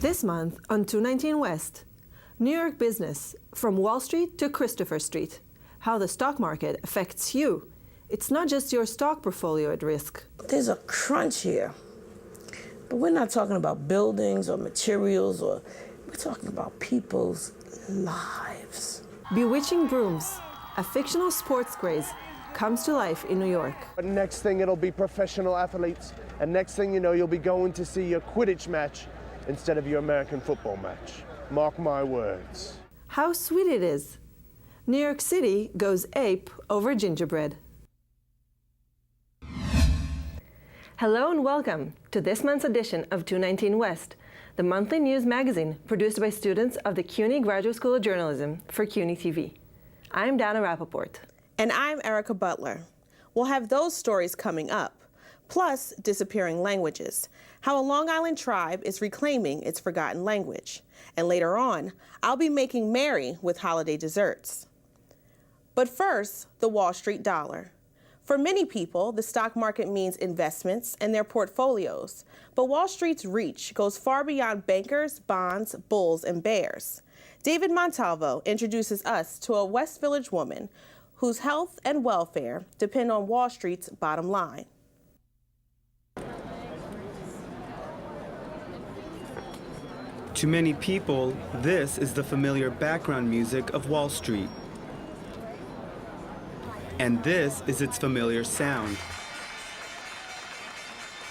This month on 219 West, New York business, from Wall Street to Christopher Street. How the stock market affects you. It's not just your stock portfolio at risk. There's a crunch here, but we're not talking about buildings or materials, we're talking about people's lives. Bewitching Brooms, a fictional sports craze, comes to life in New York. But next thing it'll be professional athletes, and next thing you know, you'll be going to see your Quidditch match instead of your American football match. Mark my words. How sweet it is. New York City goes ape over gingerbread. Hello and welcome to this month's edition of 219 West, the monthly news magazine produced by students of the CUNY Graduate School of Journalism for CUNY-TV. I'm Dana Rappaport. And I'm Erica Butler. We'll have those stories coming up, plus disappearing languages, how a Long Island tribe is reclaiming its forgotten language. And later on, I'll be making merry with holiday desserts. But first, the Wall Street dollar. For many people, the stock market means investments and their portfolios. But Wall Street's reach goes far beyond bankers, bonds, bulls, and bears. David Montalvo introduces us to a West Village woman whose health and welfare depend on Wall Street's bottom line. To many people, this is the familiar background music of Wall Street. And this is its familiar sound.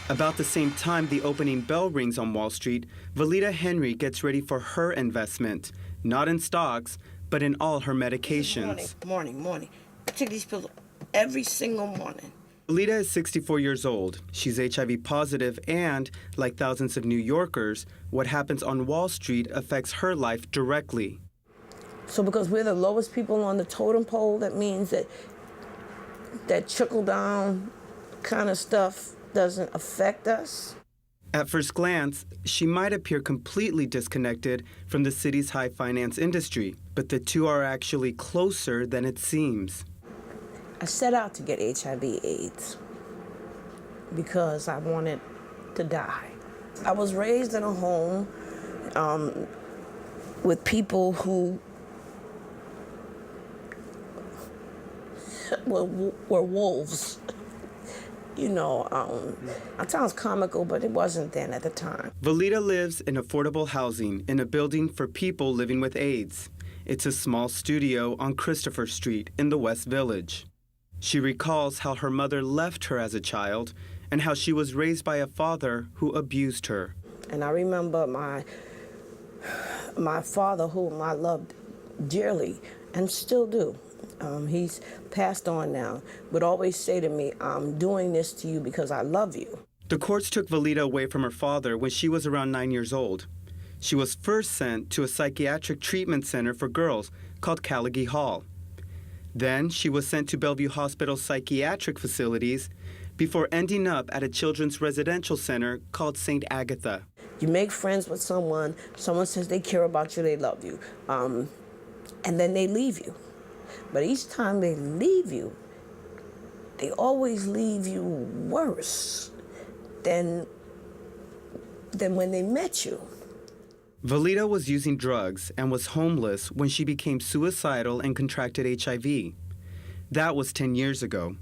About the same time the opening bell rings on Wall Street, Valida Henry gets ready for her investment, not in stocks, but in all her medications. Morning. I take these pills every single morning. Valida is 64 years old. She's HIV positive and, like thousands of New Yorkers, what happens on Wall Street affects her life directly. So because we're the lowest people on the totem pole, that means that trickle-down kind of stuff doesn't affect us. At first glance, she might appear completely disconnected from the city's high finance industry, but the two are actually closer than it seems. I set out to get HIV/AIDS because I wanted to die. I was raised in a home with people who were wolves. You know, it sounds comical, but it wasn't then at the time. Valida lives in affordable housing in a building for people living with AIDS. It's a small studio on Christopher Street in the West Village. She recalls how her mother left her as a child and how she was raised by a father who abused her. And I remember my father, whom I loved dearly and still do. He's passed on now, would always say to me, I'm doing this to you because I love you. The courts took Valida away from her father when she was around 9 years old. She was first sent to a psychiatric treatment center for girls called Carnegie Hall. Then she was sent to Bellevue Hospital's psychiatric facilities before ending up at a children's residential center called St. Agatha. You make friends with someone says they care about you, they love you, and then they leave you. But each time they leave you, they always leave you worse than when they met you. Valida was using drugs and was homeless when she became suicidal and contracted HIV. That was 10 years ago.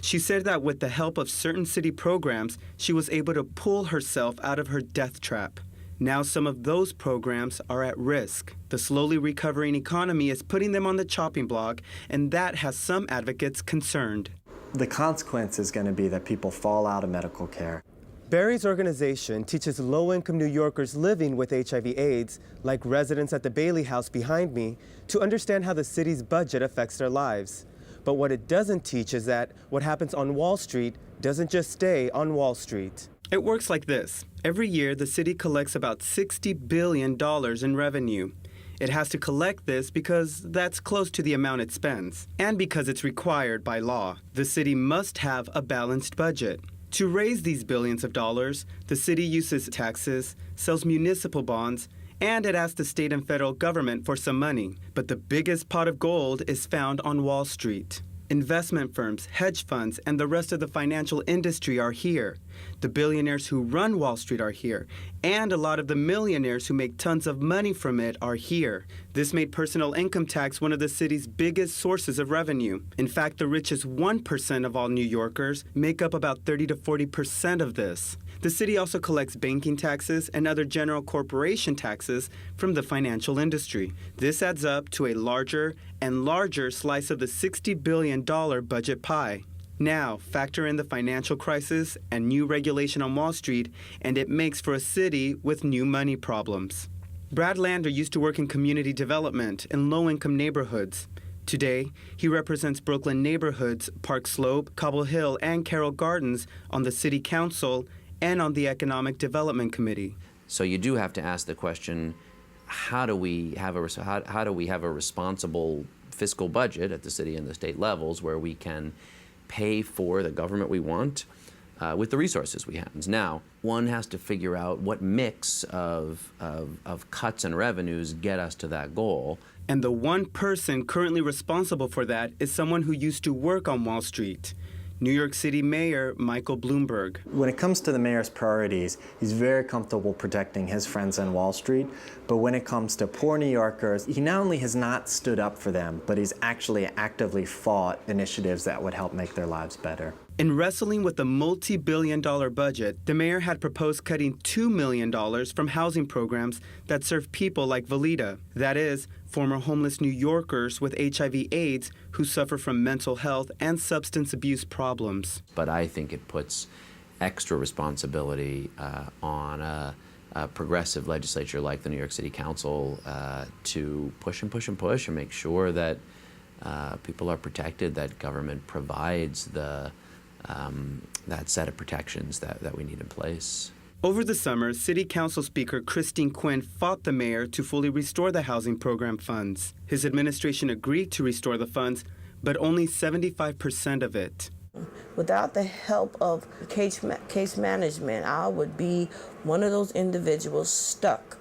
She said that with the help of certain city programs, she was able to pull herself out of her death trap. Now some of those programs are at risk. The slowly recovering economy is putting them on the chopping block, and that has some advocates concerned. The consequence is going to be that people fall out of medical care. Barry's organization teaches low-income New Yorkers living with HIV/AIDS, like residents at the Bailey House behind me, to understand how the city's budget affects their lives. But what it doesn't teach is that what happens on Wall Street doesn't just stay on Wall Street. It works like this. Every year, the city collects about $60 billion in revenue. It has to collect this because that's close to the amount it spends, and because it's required by law. The city must have a balanced budget. To raise these billions of dollars, the city uses taxes, sells municipal bonds, and it asks the state and federal government for some money. But the biggest pot of gold is found on Wall Street. Investment firms, hedge funds, and the rest of the financial industry are here. The billionaires who run Wall Street are here, and a lot of the millionaires who make tons of money from it are here. This made personal income tax one of the city's biggest sources of revenue. In fact, the richest 1% of all New Yorkers make up about 30 to 40% of this. The city also collects banking taxes and other general corporation taxes from the financial industry. This adds up to a larger and larger slice of the $60 billion budget pie. Now, factor in the financial crisis and new regulation on Wall Street, and it makes for a city with new money problems. Brad Lander used to work in community development in low-income neighborhoods. Today, he represents Brooklyn neighborhoods Park Slope, Cobble Hill, and Carroll Gardens on the City Council and on the Economic Development Committee. So you do have to ask the question, how do we have a responsible fiscal budget at the city and the state levels where we can pay for the government we want with the resources we have? Now, one has to figure out what mix of cuts and revenues get us to that goal. And the one person currently responsible for that is someone who used to work on Wall Street. New York City Mayor Michael Bloomberg. When it comes to the mayor's priorities, he's very comfortable protecting his friends on Wall Street, but when it comes to poor New Yorkers, he not only has not stood up for them, but he's actually actively fought initiatives that would help make their lives better. In wrestling with the multi-billion-dollar budget, the mayor had proposed cutting $2 million from housing programs that serve people like Valida. That is, former homeless New Yorkers with HIV/AIDS who suffer from mental health and substance abuse problems. But I think it puts extra responsibility on a progressive legislature like the New York City Council to push and push and push and make sure that people are protected, that government provides that set of protections that we need in place. Over the summer, City Council Speaker Christine Quinn fought the mayor to fully restore the housing program funds. His administration agreed to restore the funds, but only 75% of it. Without the help of case management, I would be one of those individuals stuck,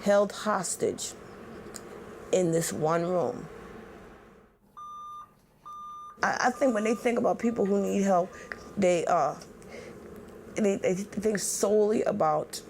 held hostage in this one room. I think when they think about people who need help, they think solely about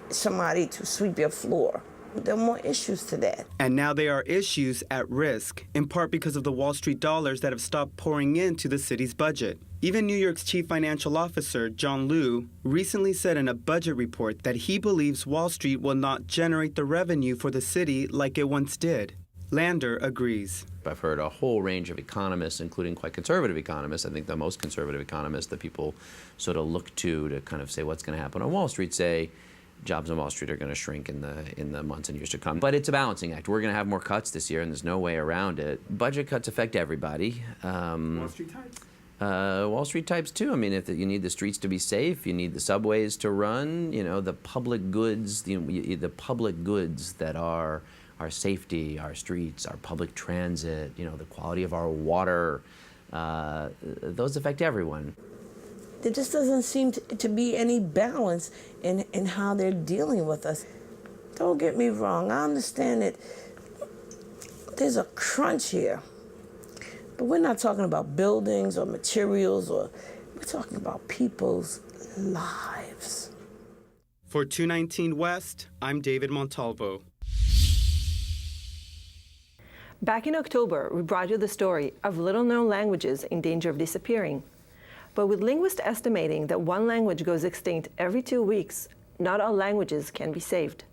somebody to sweep your floor. There are more issues to that. And now there are issues at risk, in part because of the Wall Street dollars that have stopped pouring into the city's budget. Even New York's chief financial officer, John Liu, recently said in a budget report that he believes Wall Street will not generate the revenue for the city like it once did. Lander agrees. I've heard a whole range of economists, including quite conservative economists. I think the most conservative economists that people sort of look to kind of say what's going to happen on Wall Street say jobs on Wall Street are going to shrink in the months and years to come. But it's a balancing act. We're going to have more cuts this year, and there's no way around it. Budget cuts affect everybody. Wall Street types? Wall Street types too. I mean, if you need the streets to be safe, you need the subways to run. You know, the public goods, the public goods that are our safety, our streets, our public transit, you know, the quality of our water, those affect everyone. There just doesn't seem to be any balance in how they're dealing with us. Don't get me wrong, I understand that there's a crunch here, but we're not talking about buildings or materials, we're talking about people's lives. For 219 West, I'm David Montalvo. Back in October, we brought you the story of little-known languages in danger of disappearing. But with linguists estimating that one language goes extinct every 2 weeks, not all languages can be saved.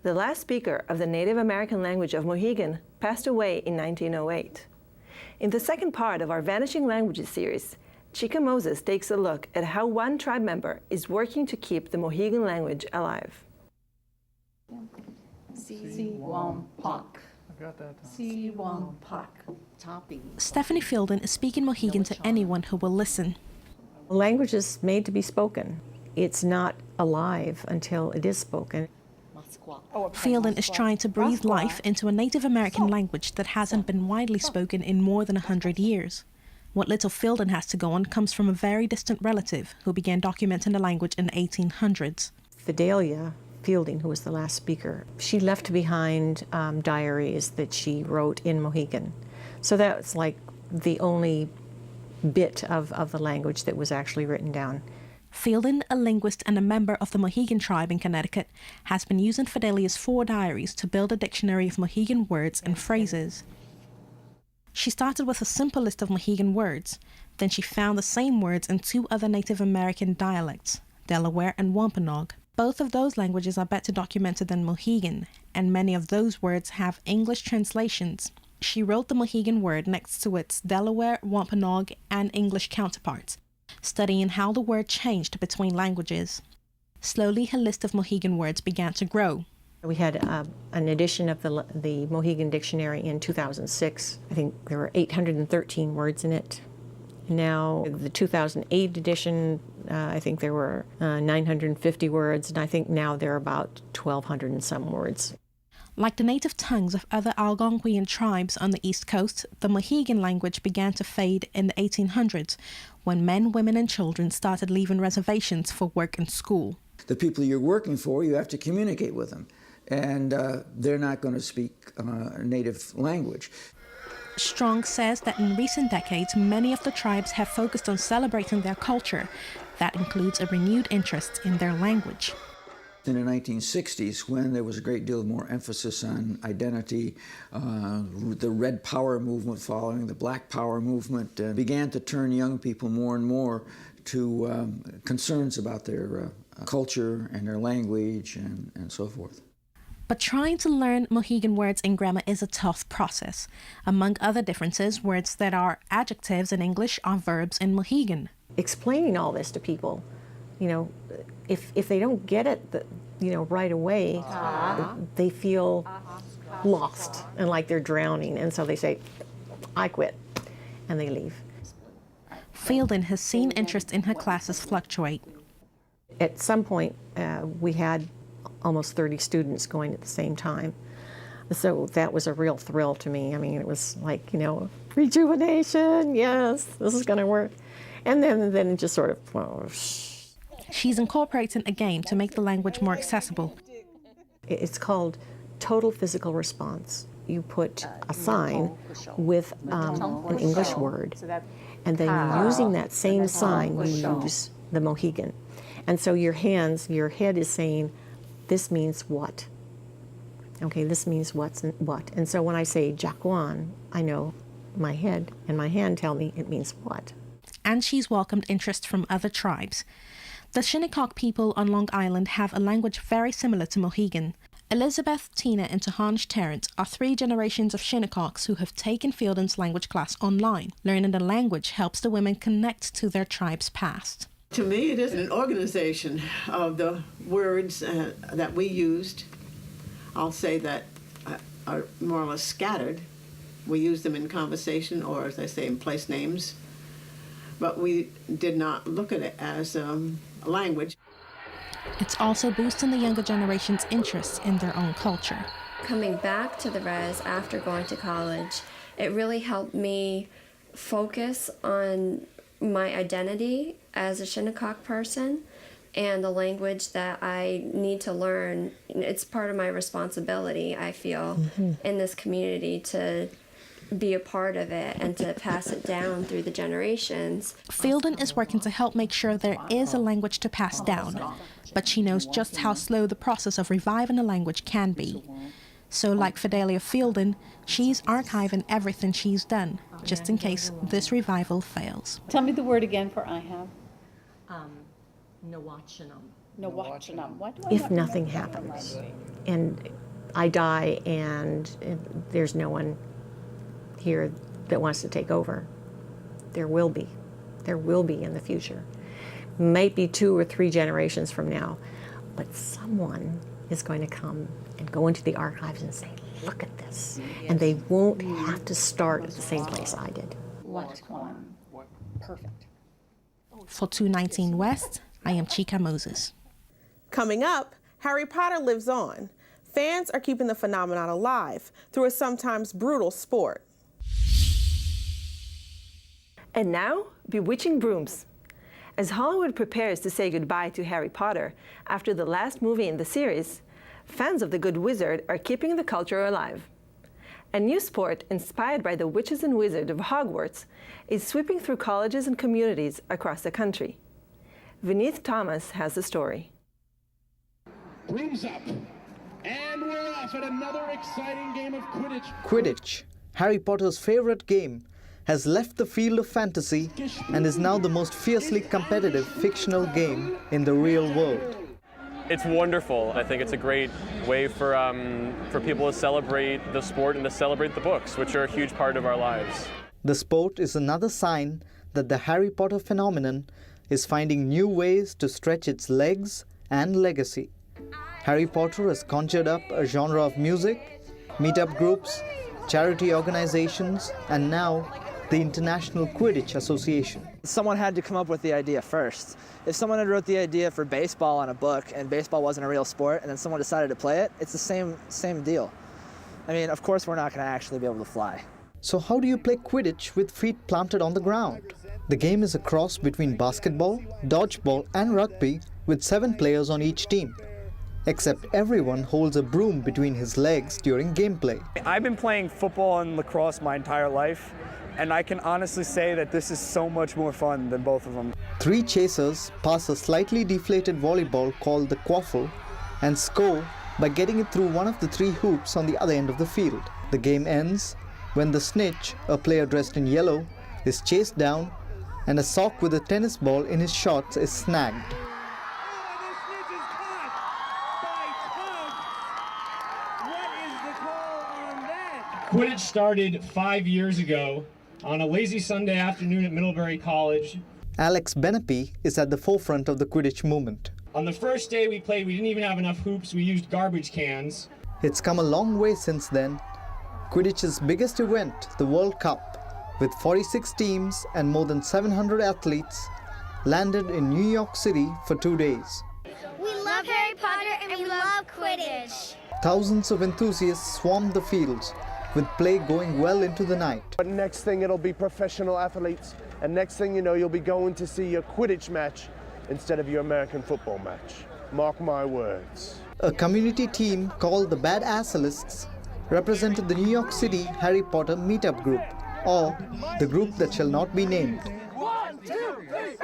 The last speaker of the Native American language of Mohegan passed away in 1908. In the second part of our Vanishing Languages series, Chika Moses takes a look at how one tribe member is working to keep the Mohegan language alive. Stephanie Fielden is speaking Mohegan to anyone who will listen. Language is made to be spoken. It's not alive until it is spoken. Fielden is trying to breathe life into a Native American language that hasn't been widely spoken in more than 100 years. What little Fielden has to go on comes from a very distant relative who began documenting the language in the 1800s. Fidelia Fielding, who was the last speaker, she left behind diaries that she wrote in Mohegan. So that's like the only bit of the language that was actually written down. Fielden, a linguist and a member of the Mohegan tribe in Connecticut, has been using Fidelia's 4 diaries to build a dictionary of Mohegan words and phrases. She started with a simple list of Mohegan words, then she found the same words in 2 other Native American dialects, Delaware and Wampanoag. Both of those languages are better documented than Mohegan, and many of those words have English translations. She wrote the Mohegan word next to its Delaware, Wampanoag, and English counterparts, studying how the word changed between languages. Slowly, her list of Mohegan words began to grow. We had an edition of the Mohegan Dictionary in 2006. I think there were 813 words in it. Now, the 2008 edition, I think there were 950 words, and I think now there are about 1,200 and some words. Like the native tongues of other Algonquian tribes on the East Coast, the Mohegan language began to fade in the 1800s, when men, women, and children started leaving reservations for work and school. The people you're working for, you have to communicate with them, and they're not going to speak native language. Strong says that in recent decades, many of the tribes have focused on celebrating their culture. That includes a renewed interest in their language. In the 1960s, when there was a great deal more emphasis on identity, the Red Power movement following the Black Power movement began to turn young people more and more to concerns about their culture and their language and so forth. But trying to learn Mohegan words in grammar is a tough process. Among other differences, words that are adjectives in English are verbs in Mohegan. Explaining all this to people, you know, if they don't get it, you know, right away, they feel lost and like they're drowning, and so they say, "I quit," and they leave. Fielden has seen interest in her classes fluctuate. At some point, we had almost 30 students going at the same time. So that was a real thrill to me. I mean, it was like, you know, rejuvenation, yes, this is going to work. And then it just sort of, She's incorporating a game to make the language more accessible. It's called total physical response. You put a sign with an English word, and then using that same sign, you use the Mohegan. And so your head is saying, this means what? Okay, this means what. And so when I say Jaquan, I know my head and my hand tell me it means what. And she's welcomed interest from other tribes. The Shinnecock people on Long Island have a language very similar to Mohegan. Elizabeth, Tina, and Tahanish Terrence are 3 generations of Shinnecocks who have taken Fielden's language class online. Learning the language helps the women connect to their tribe's past. To me, it is an organization of the words that we used. I'll say that are more or less scattered. We use them in conversation, or as I say, in place names. But we did not look at it as a language. It's also boosting the younger generation's interest in their own culture. Coming back to the res after going to college, it really helped me focus on my identity as a Shinnecock person and the language that I need to learn. It's part of my responsibility, I feel, in this community to be a part of it and to pass it down through the generations. Fielden is working to help make sure there is a language to pass down, but she knows just how slow the process of reviving a language can be. So like Fidelia Fielden, she's archiving everything she's done, just in case this revival fails. Tell me the word again for I have. Nawachanam. Nawachanam. What do I If nothing happens, and I die and there's no one here that wants to take over, there will be in the future. Might be 2 or 3 generations from now, but someone is going to come and go into the archives and say, look at this. And they won't have to start at the same place I did. What one? Perfect. For 219 West, I am Chika Moses. Coming up, Harry Potter lives on. Fans are keeping the phenomenon alive through a sometimes brutal sport. And now, bewitching brooms. As Hollywood prepares to say goodbye to Harry Potter after the last movie in the series, fans of the Good Wizard are keeping the culture alive. A new sport inspired by the witches and wizards of Hogwarts is sweeping through colleges and communities across the country. Vineeth Thomas has the story. Brooms up, and we're off at another exciting game of Quidditch. Quidditch, Harry Potter's favorite game, has left the field of fantasy and is now the most fiercely competitive fictional game in the real world. It's wonderful. I think it's a great way for people to celebrate the sport and to celebrate the books, which are a huge part of our lives. The sport is another sign that the Harry Potter phenomenon is finding new ways to stretch its legs and legacy. Harry Potter has conjured up a genre of music, meetup groups, charity organizations, and now the International Quidditch Association. Someone had to come up with the idea first. If someone had wrote the idea for baseball on a book and baseball wasn't a real sport and then someone decided to play it, it's the same deal. I mean, of course we're not going to actually be able to fly. So how do you play Quidditch with feet planted on the ground? The game is a cross between basketball, dodgeball and rugby with 7 players on each team. Except everyone holds a broom between his legs during gameplay. I've been playing football and lacrosse my entire life, and I can honestly say that this is so much more fun than both of them. 3 chasers pass a slightly deflated volleyball called the quaffle and score by getting it through one of the 3 hoops on the other end of the field. The game ends when the snitch, a player dressed in yellow, is chased down and a sock with a tennis ball in his shorts is snagged. Quidditch started 5 years ago on a lazy Sunday afternoon at Middlebury College. Alex Benepi is at the forefront of the Quidditch movement. On the first day we played, we didn't even have enough hoops. We used garbage cans. It's come a long way since then. Quidditch's biggest event, the World Cup, with 46 teams and more than 700 athletes, landed in New York City for 2 days. We love Harry Potter and we love Quidditch. Thousands of enthusiasts swarmed the fields, with play going well into the night. But next thing it'll be professional athletes, and next thing you know you'll be going to see your Quidditch match instead of your American football match. Mark my words. A community team called the Bad Assalists represented the New York City Harry Potter meetup group, or the group that shall not be named. 1, 2, 3,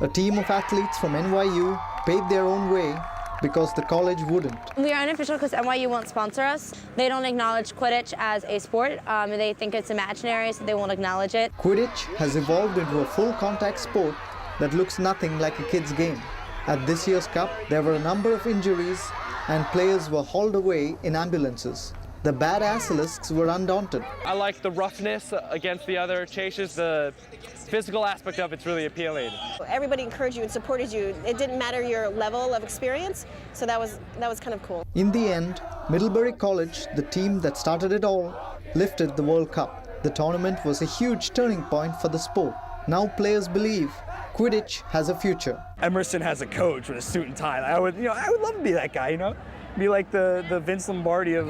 A team of athletes from NYU paid their own way because the college wouldn't. We are unofficial because NYU won't sponsor us. They don't acknowledge Quidditch as a sport. They think it's imaginary, so they won't acknowledge it. Quidditch has evolved into a full contact sport that looks nothing like a kid's game. At this year's Cup, there were a number of injuries and players were hauled away in ambulances. The Bad Assalists were undaunted. I like the roughness against the other chases. The physical aspect of it's really appealing. Everybody encouraged you and supported you. It didn't matter your level of experience, so that was kind of cool. In the end, Middlebury College, the team that started it all, lifted the World Cup. The tournament was a huge turning point for the sport. Now players believe Quidditch has a future. Emerson has a coach with a suit and tie. I would love to be that guy, Be like the Vince Lombardi of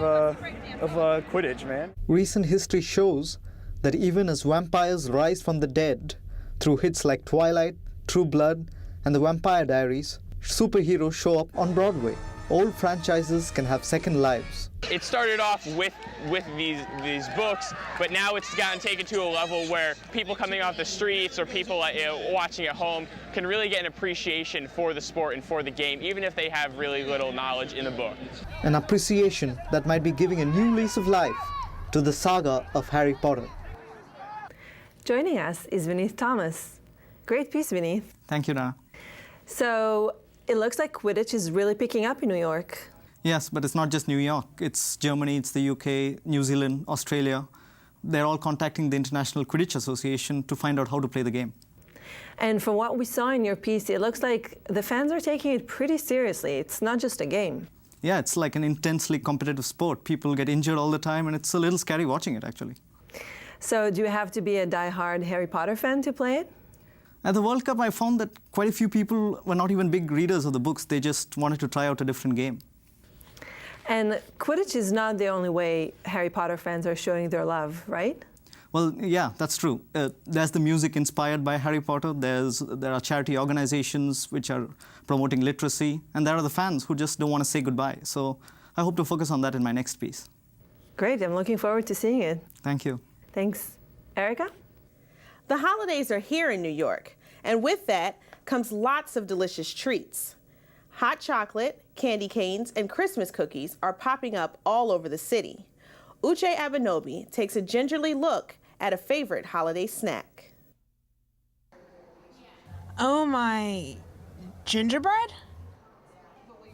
Quidditch, man. Recent history shows that even as vampires rise from the dead through hits like Twilight, True Blood, and The Vampire Diaries, superheroes show up on Broadway. Old franchises can have second lives. It started off with these books, but now it's gotten taken to a level where people coming off the streets or people watching at home can really get an appreciation for the sport and for the game, even if they have really little knowledge in the book. An appreciation that might be giving a new lease of life to the saga of Harry Potter. Joining us is Vineeth Thomas. Great piece, Vineeth. Thank you, Dana. So it looks like Quidditch is really picking up in New York. Yes, but it's not just New York. It's Germany, it's the UK, New Zealand, Australia. They're all contacting the International Quidditch Association to find out how to play the game. And from what we saw in your piece, it looks like the fans are taking it pretty seriously. It's not just a game. Yeah, it's like an intensely competitive sport. People get injured all the time, and it's a little scary watching it, actually. So do you have to be a die-hard Harry Potter fan to play it? At the World Cup, I found that quite a few people were not even big readers of the books. They just wanted to try out a different game. And Quidditch is not the only way Harry Potter fans are showing their love, right? Well, yeah, that's true. There's the music inspired by Harry Potter. There are charity organizations which are promoting literacy. And there are the fans who just don't want to say goodbye. So I hope to focus on that in my next piece. Great, I'm looking forward to seeing it. Thank you. Thanks. Erica? The holidays are here in New York, and with that comes lots of delicious treats. Hot chocolate, candy canes, and Christmas cookies are popping up all over the city. Uche Abenobi takes a gingerly look at a favorite holiday snack. Oh my, gingerbread?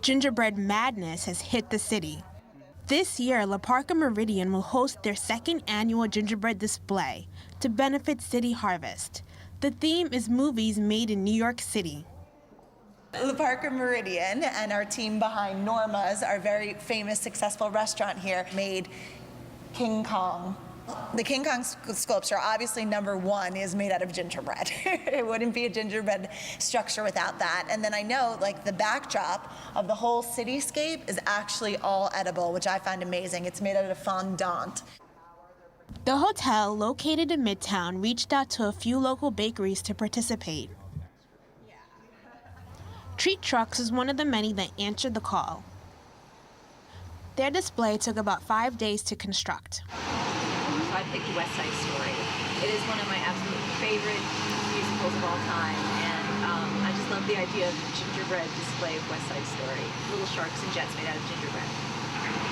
Gingerbread madness has hit the city. This year, La Parka Meridian will host their second annual gingerbread display to benefit City Harvest. The theme is movies made in New York City. La Parka Meridian and our team behind Norma's, our very famous, successful restaurant here, made King Kong. The King Kong sculpture, obviously #1, is made out of gingerbread. It wouldn't be a gingerbread structure without that. And then I know, like, the backdrop of the whole cityscape is actually all edible, which I find amazing. It's made out of fondant. The hotel, located in Midtown, reached out to a few local bakeries to participate. Treat Trucks is one of the many that answered the call. Their display took about 5 days to construct. So I picked West Side Story. It is one of my absolute favorite musicals of all time, and I just love the idea of the gingerbread display of West Side Story. Little sharks and jets made out of gingerbread.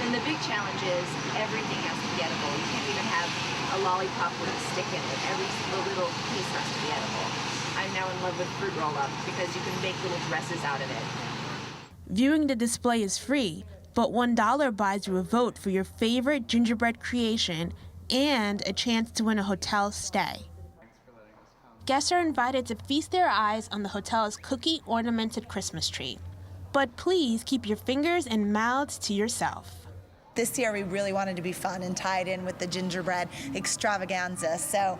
And the big challenge is everything has to be edible. You can't even have a lollipop with a stick in it. Every single little piece has to be edible. I'm now in love with fruit roll-up because you can make little dresses out of it. Viewing the display is free, but $1 buys you a vote for your favorite gingerbread creation and a chance to win a hotel stay. Guests are invited to feast their eyes on the hotel's cookie-ornamented Christmas tree. But please keep your fingers and mouths to yourself. This year we really wanted to be fun and tied in with the gingerbread extravaganza. So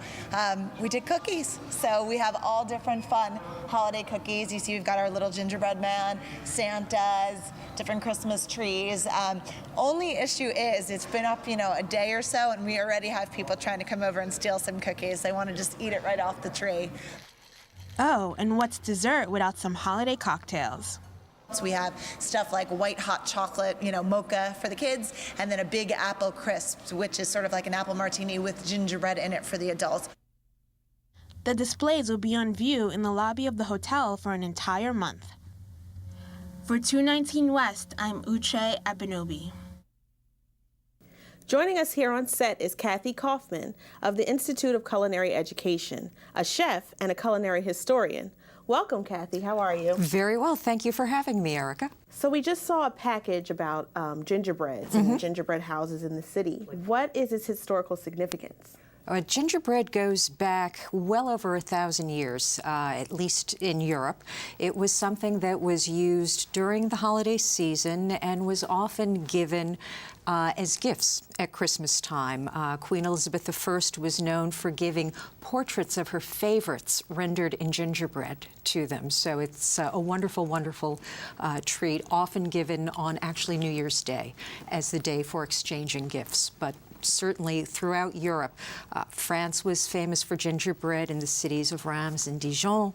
we did cookies. So we have all different fun holiday cookies. You see we've got our little gingerbread man, Santas, different Christmas trees. Only issue is it's been up, a day or so, and we already have people trying to come over and steal some cookies. They want to just eat it right off the tree. Oh, and what's dessert without some holiday cocktails? So we have stuff like white hot chocolate, mocha for the kids, and then a big apple crisp, which is sort of like an apple martini with gingerbread in it for the adults. The displays will be on view in the lobby of the hotel for an entire month. For 219 West, I'm Uche Abenobi. Joining us here on set is Kathy Kaufman of the Institute of Culinary Education, a chef and a culinary historian. Welcome, Kathy. How are you? Very well. Thank you for having me, Erica. So we just saw a package about gingerbreads and gingerbread houses in the city. What is its historical significance? Gingerbread goes back well over 1,000 years, at least in Europe. It was something that was used during the holiday season and was often given as gifts at Christmas time. Queen Elizabeth I was known for giving portraits of her favorites rendered in gingerbread to them. So it's a wonderful, wonderful treat, often given on actually New Year's Day as the day for exchanging gifts. But certainly throughout Europe, France was famous for gingerbread in the cities of Reims and Dijon.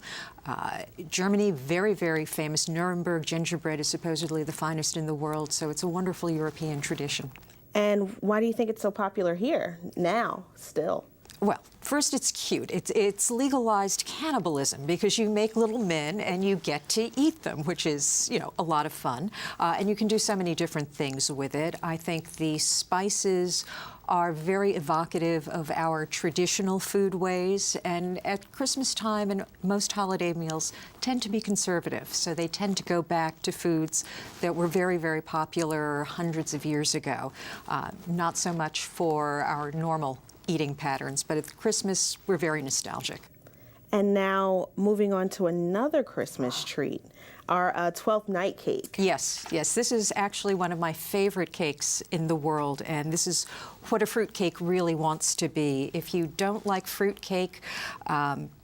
Germany, very, very famous. Nuremberg gingerbread is supposedly the finest in the world, so it's a wonderful European tradition. And why do you think it's so popular here now, still? Well, first, it's cute. It's legalized cannibalism because you make little men and you get to eat them, which is, a lot of fun. And you can do so many different things with it. I think the spices are very evocative of our traditional food ways, and at Christmas time and most holiday meals tend to be conservative, so they tend to go back to foods that were very, very popular hundreds of years ago. Not so much for our normal eating patterns, but at Christmas we're very nostalgic. And now moving on to another Christmas treat, our 12th night cake. Yes, this is actually one of my favorite cakes in the world, and this is what a fruit cake really wants to be. If you don't like fruit cake,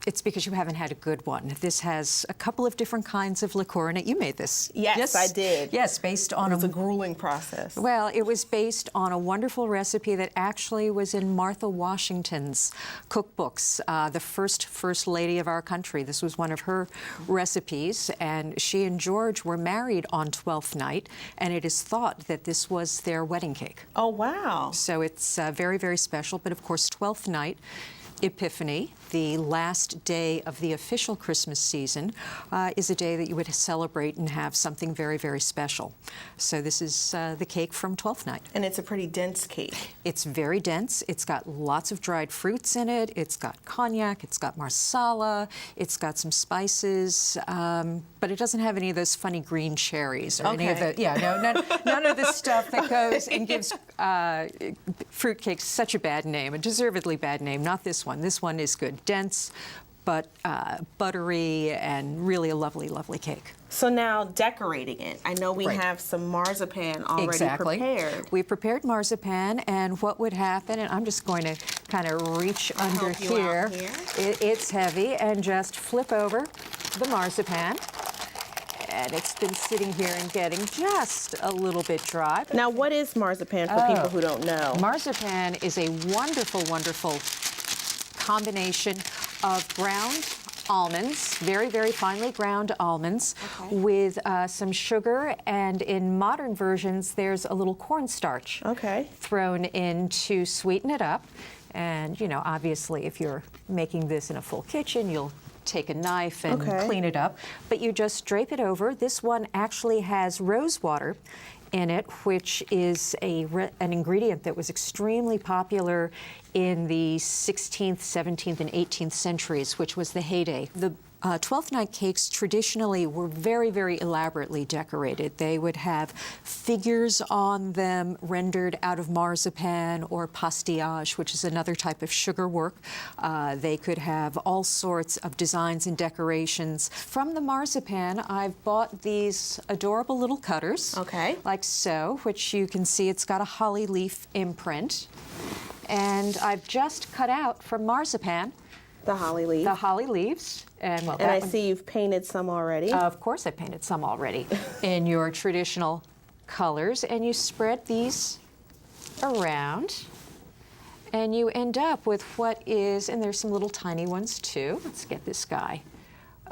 It's because you haven't had a good one. This has a couple of different kinds of liqueur in it. You made this. Yes, I did. Yes, based on a grueling process. Well, it was based on a wonderful recipe that actually was in Martha Washington's cookbooks, the first lady of our country. This was one of her recipes, and she and George were married on Twelfth Night, and it is thought that this was their wedding cake. Oh, wow. So it's very, very special, but of course, Twelfth Night, Epiphany, the last day of the official Christmas season, is a day that you would celebrate and have something very, very special. So this is the cake from Twelfth Night. And it's a pretty dense cake. It's very dense. It's got lots of dried fruits in it. It's got cognac. It's got marsala. It's got some spices. But it doesn't have any of those funny green cherries or any of the, none of the stuff that goes and gives fruitcakes such a bad name, a deservedly bad name. Not this one. This one is good. Dense, but buttery, and really a lovely, lovely cake. So now decorating it. I know we have some marzipan already prepared. We prepared marzipan, and what would happen, and I'm just going to kind of reach under here. It's heavy, and just flip over the marzipan. And it's been sitting here and getting just a little bit dry. Now, what is marzipan for people who don't know? Marzipan is a wonderful, wonderful combination of ground almonds, very, very finely ground almonds, with some sugar, and in modern versions, there's a little cornstarch thrown in to sweeten it up. And, you know, obviously, if you're making this in a full kitchen, you'll take a knife and clean it up, but you just drape it over. This one actually has rose water in it, which is an ingredient that was extremely popular in the 16th, 17th, and 18th centuries, which was the heyday. The Twelfth Night cakes traditionally were very, very elaborately decorated. They would have figures on them rendered out of marzipan or pastillage, which is another type of sugar work. They could have all sorts of designs and decorations. From the marzipan, I've bought these adorable little cutters, like so, which you can see it's got a holly leaf imprint. And I've just cut out from marzipan the holly leaf. The holly leaves. And, well, I see you've painted some already. Of course I painted some already in your traditional colors. And you spread these around, and you end up with what is, and there's some little tiny ones too. Let's get this guy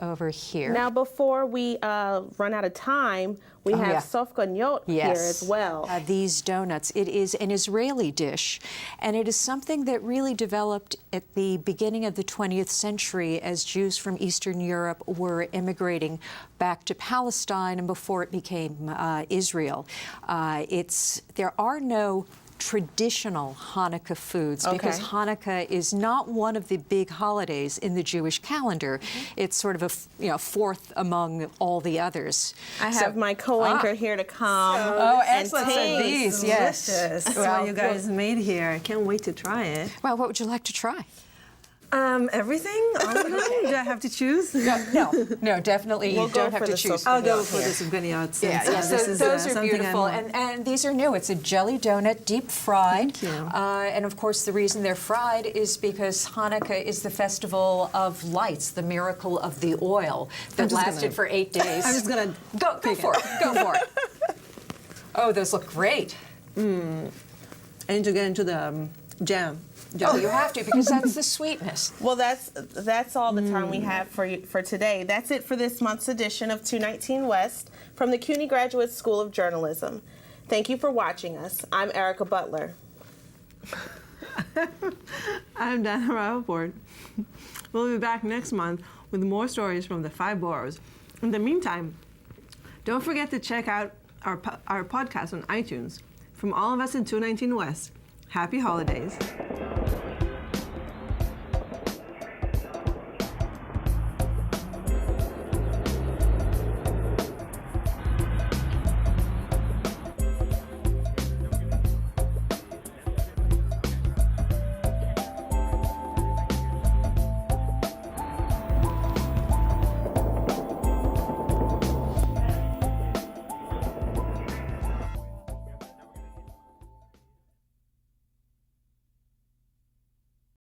over here. Now, before we run out of time, we have sofgonyot here as well. These donuts. It is an Israeli dish, and it is something that really developed at the beginning of the 20th century as Jews from Eastern Europe were immigrating back to Palestine and before it became Israel. There are no traditional Hanukkah foods because Hanukkah is not one of the big holidays in the Jewish calendar. It's sort of a fourth among all the others. I have my co-anchor here to come. Excellent. And these, yes. That's what you guys made here. I can't wait to try it. Well, what would you like to try? Everything? All of them? Do I have to choose? No, definitely you don't have to choose. I'll go for the sofgonyot. Those are beautiful, and these are new. It's a jelly donut, deep fried. Thank you. And of course, the reason they're fried is because Hanukkah is the festival of lights, the miracle of the oil that lasted for 8 days. I'm just gonna go for it. Go for it. Oh, those look great. I need to get into the jam. Oh, you have to, because that's the sweetness. Well, that's all the time we have for today. That's it for this month's edition of 219 West from the CUNY Graduate School of Journalism. Thank you for watching us. I'm Erica Butler. I'm Dana Rappaport. We'll be back next month with more stories from the 5 boroughs. In the meantime, don't forget to check out our podcast on iTunes. From all of us in 219 West, happy holidays.